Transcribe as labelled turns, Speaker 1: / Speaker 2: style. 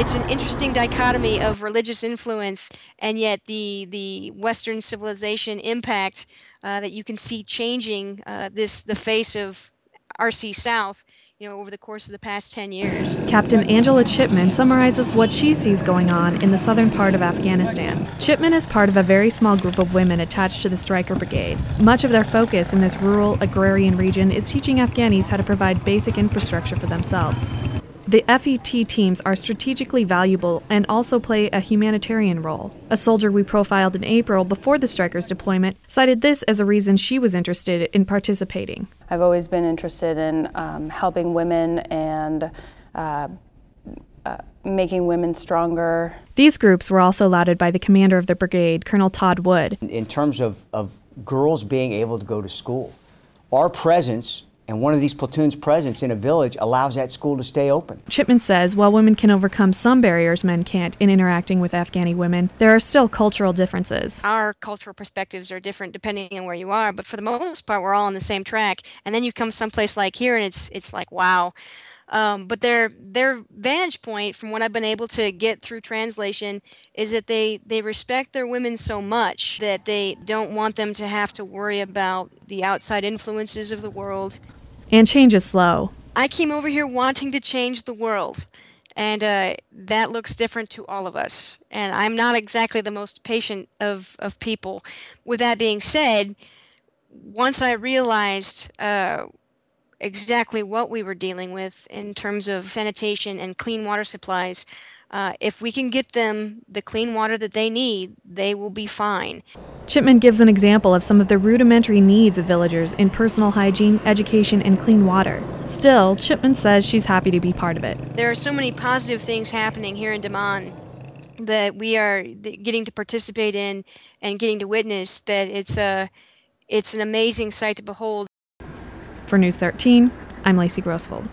Speaker 1: it's an interesting dichotomy of religious influence and yet the Western civilization impact that you can see changing the face of RC South, over the course of the past 10 years.
Speaker 2: Captain Angela Chipman summarizes what she sees going on in the southern part of Afghanistan. Chipman is part of a very small group of women attached to the Stryker Brigade. Much of their focus in this rural, agrarian region is teaching Afghanis how to provide basic infrastructure for themselves. The FET teams are strategically valuable and also play a humanitarian role. A soldier we profiled in April before the Stryker's deployment cited this as a reason she was interested in participating.
Speaker 3: I've always been interested in helping women and making women stronger.
Speaker 2: These groups were also lauded by the commander of the brigade, Colonel Todd Wood.
Speaker 4: In terms of girls being able to go to school, our presence and one of these platoons' presence in a village allows that school to stay open.
Speaker 2: Chipman says while women can overcome some barriers men can't in interacting with Afghani women, there are still cultural differences.
Speaker 1: Our cultural perspectives are different depending on where you are, but for the most part, we're all on the same track. And then you come someplace like here, and it's like, wow. But their vantage point, from what I've been able to get through translation, is that they respect their women so much that they don't want them to have to worry about the outside influences of the world.
Speaker 2: And change is slow.
Speaker 1: I came over here wanting to change the world, and that looks different to all of us. And I'm not exactly the most patient of people. With that being said, once I realized exactly what we were dealing with in terms of sanitation and clean water supplies, if we can get them the clean water that they need, they will be fine.
Speaker 2: Chipman gives an example of some of the rudimentary needs of villagers in personal hygiene, education, and clean water. Still, Chipman says she's happy to be part of it.
Speaker 1: There are so many positive things happening here in Daman that we are getting to participate in and getting to witness that it's an amazing sight to behold.
Speaker 2: For News 13, I'm Lacey Grossfold.